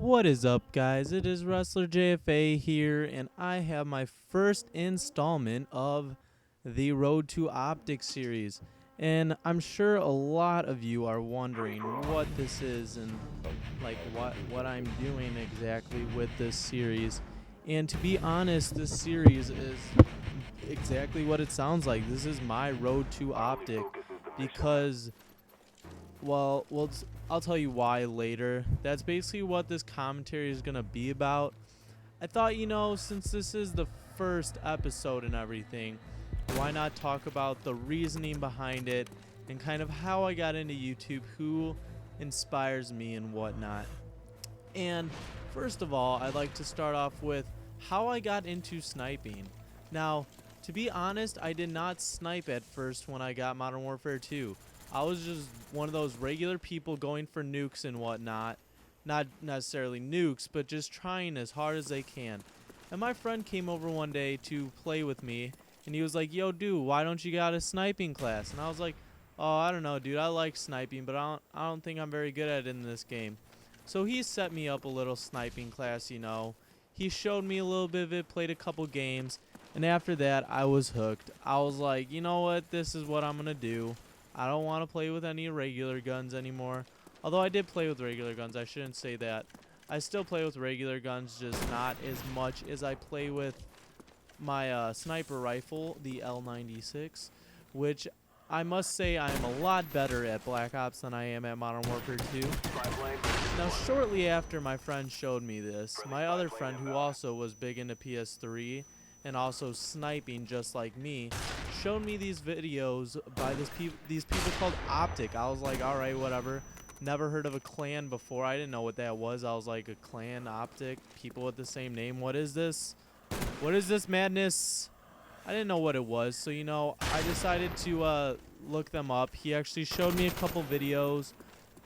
What is up, guys? It is Wrestler JFA here, and I have my first installment of the Road to Optic series. And I'm sure a lot of you are wondering what this is and like what I'm doing exactly with this series. And to be honest, this series is exactly what it sounds like. This is my Road to Optic because I'll tell you why later. That's basically what this commentary is going to be about. I thought, since this is the first episode and everything, why not talk about the reasoning behind it and kind of how I got into YouTube, who inspires me and whatnot. And first of all, I'd like to start off with how I got into sniping. Now, to be honest, I did not snipe at first when I got Modern Warfare 2. I was just one of those regular people going for nukes and whatnot. Not necessarily nukes, but just trying as hard as they can. And my friend came over one day to play with me, and he was like, "Yo, dude, why don't you got a sniping class?" And I was like, "Oh, I don't know, dude. I like sniping, but I don't think I'm very good at it in this game." So he set me up a little sniping class, He showed me a little bit of it, played a couple games, and after that, I was hooked. I was like, you know what? This is what I'm going to do. I don't want to play with any regular guns anymore. Although I did play with regular guns, I shouldn't say that. I still play with regular guns, just not as much as I play with my sniper rifle, the L96, which I must say I am a lot better at Black Ops than I am at Modern Warfare 2. Now, shortly after my friend showed me this, my other friend, who also was big into PS3 and also sniping just like me, showed me these videos by these people called Optic. I was like, all right, whatever. Never heard of a clan before. I didn't know what that was. I was like, a clan, Optic, people with the same name. What is this? What is this madness? I didn't know what it was. So, I decided to look them up. He actually showed me a couple videos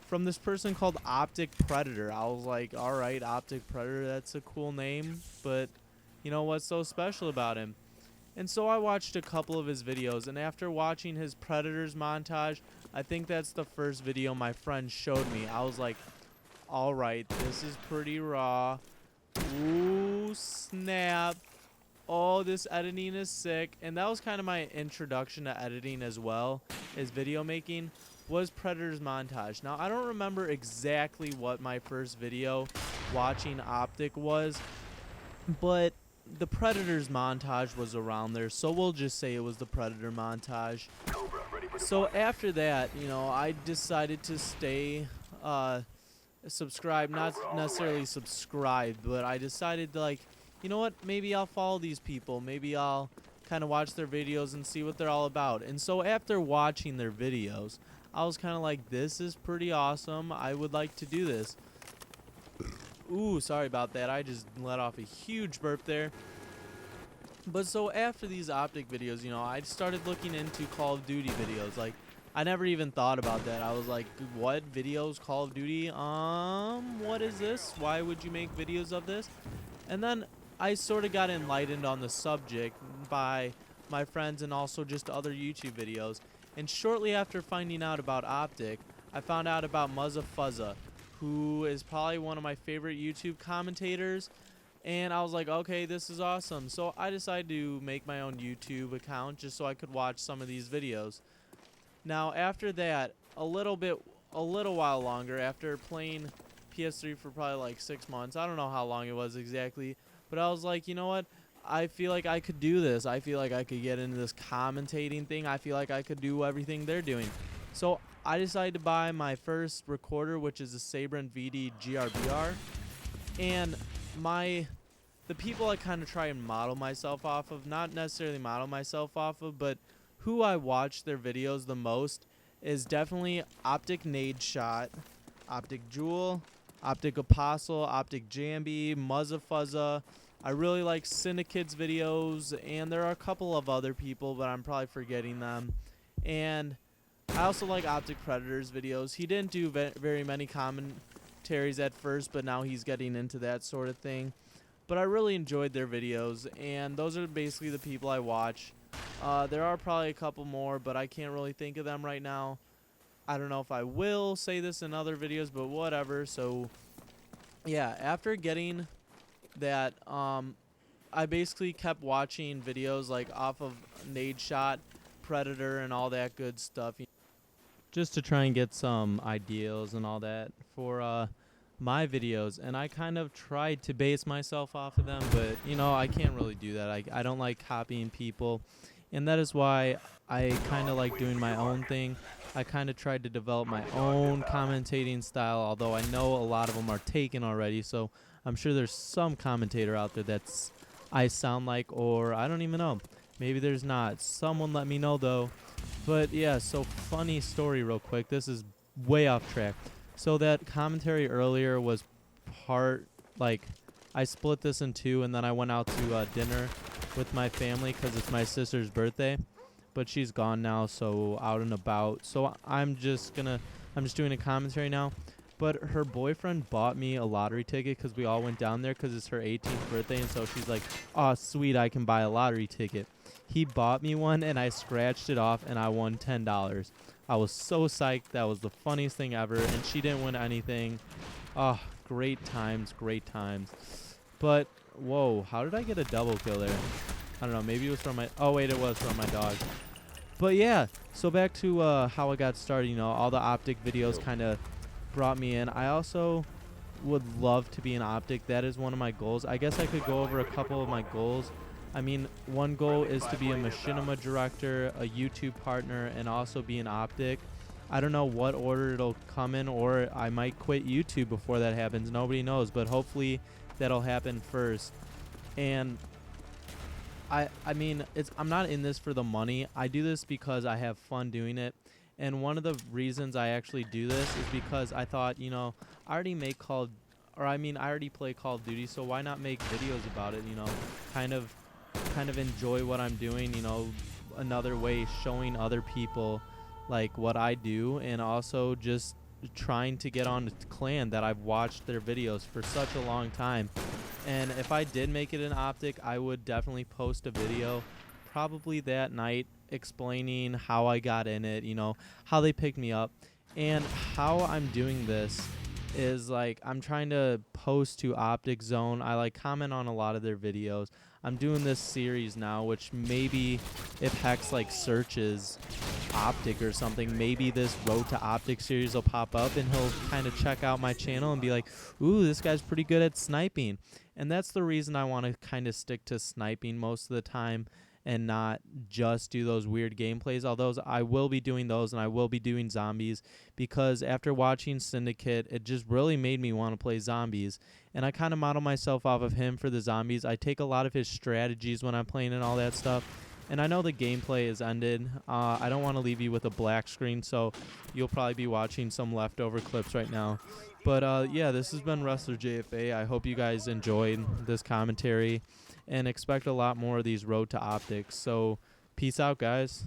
from this person called Optic Predator. I was like, all right, Optic Predator, that's a cool name, but what's so special about him? And so I watched a couple of his videos, and after watching his Predators montage, I think that's the first video my friend showed me. I was like, all right, this is pretty raw. Ooh, snap. Oh, this editing is sick. And that was kind of my introduction to editing as well, is video making, was Predator's montage. Now, I don't remember exactly what my first video watching Optic was, but the Predator's montage was around there, so we'll just say it was the Predator montage. So after that, I decided to stay subscribed, not necessarily subscribed, but I decided to, like, you know what, maybe I'll follow these people. Maybe I'll kind of watch their videos and see what they're all about. And so after watching their videos, I was kind of like, this is pretty awesome. I would like to do this. Ooh, sorry about that. I just let off a huge burp there. But so after these Optic videos, I started looking into Call of Duty videos. Like, I never even thought about that. I was like, what videos? Call of Duty? What is this? Why would you make videos of this? And then I sort of got enlightened on the subject by my friends and also just other YouTube videos. And shortly after finding out about Optic, I found out about Muzza Fuzza, who is probably one of my favorite YouTube commentators. And I was like, okay, this is awesome. So I decided to make my own YouTube account just so I could watch some of these videos. Now, after that, a little while longer, after playing PS3 for probably like 6 months, I don't know how long it was exactly, but I was like, you know what? I feel like I could do this. I feel like I could get into this commentating thing. I feel like I could do everything they're doing. So I decided to buy my first recorder, which is a Sabrin VD GRBR. And the people I kind of try and model myself off of, not necessarily model myself off of, but who I watch their videos the most is definitely Optic Nade Shot, Optic Jewel, Optic Apostle, Optic Jambi, Muzza Fuzza. I really like Syndicate's videos, and there are a couple of other people, but I'm probably forgetting them. And I also like Optic Predator's videos. He didn't do very many commentaries at first, but now he's getting into that sort of thing. But I really enjoyed their videos, and those are basically the people I watch. There are probably a couple more, but I can't really think of them right now. I don't know if I will say this in other videos, but whatever. So yeah, after getting that, I basically kept watching videos like off of Nade Shot, Predator, and all that good stuff, just to try and get some ideals and all that for my videos. And I kind of tried to base myself off of them, but I can't really do that. I don't like copying people, and that is why I kind of like doing my own thing. I kind of tried to develop my own commentating style, although I know a lot of them are taken already, so I'm sure there's some commentator out there that's I sound like, or I don't even know. Maybe there's not. Someone let me know though. But yeah, so funny story real quick. This is way off track. So that commentary earlier was part, like, I split this in two, and then I went out to dinner with my family because it's my sister's birthday. But she's gone now, so out and about. So I'm just doing a commentary now. But her boyfriend bought me a lottery ticket because we all went down there because it's her 18th birthday. And so she's like, oh, sweet, I can buy a lottery ticket. He bought me one, and I scratched it off, and I won $10. I was so psyched. That was the funniest thing ever. And she didn't win anything. Oh, great times, great times. But, whoa, how did I get a double kill there? I don't know. Maybe it was from my... Oh, wait, it was from my dog. But, yeah, so back to how I got started. All the Optic videos kind of brought me in. I also would love to be an Optic. That is one of my goals. I guess I could go over a couple of my goals. I mean, one goal is to be a machinima director, a YouTube partner, and also be an Optic. I don't know what order it'll come in, or I might quit YouTube before that happens. Nobody knows, but hopefully that'll happen first. And I mean, I'm not in this for the money. I do this because I have fun doing it. And one of the reasons I actually do this is because I thought, I already I already play Call of Duty, so why not make videos about it, kind of enjoy what I'm doing, another way showing other people like what I do, and also just trying to get on the clan that I've watched their videos for such a long time. And if I did make it an Optic, I would definitely post a video probably that night explaining how I got in it, how they picked me up. And how I'm doing this is like I'm trying to post to Optic Zone. I like comment on a lot of their videos. I'm doing this series now, which maybe if Hex like searches Optic or something, maybe this Road to Optic series will pop up and he'll kind of check out my channel and be like, ooh, this guy's pretty good at sniping. And that's the reason I want to kind of stick to sniping most of the time and not just do those weird gameplays. Although I will be doing those, and I will be doing zombies, because after watching Syndicate, it just really made me want to play zombies. And I kind of model myself off of him for the zombies. I take a lot of his strategies when I'm playing and all that stuff. And I know the gameplay is ended. I don't want to leave you with a black screen, so you'll probably be watching some leftover clips right now. But yeah, this has been Wrestler JFA. I hope you guys enjoyed this commentary and expect a lot more of these Road to Optics. So peace out, guys.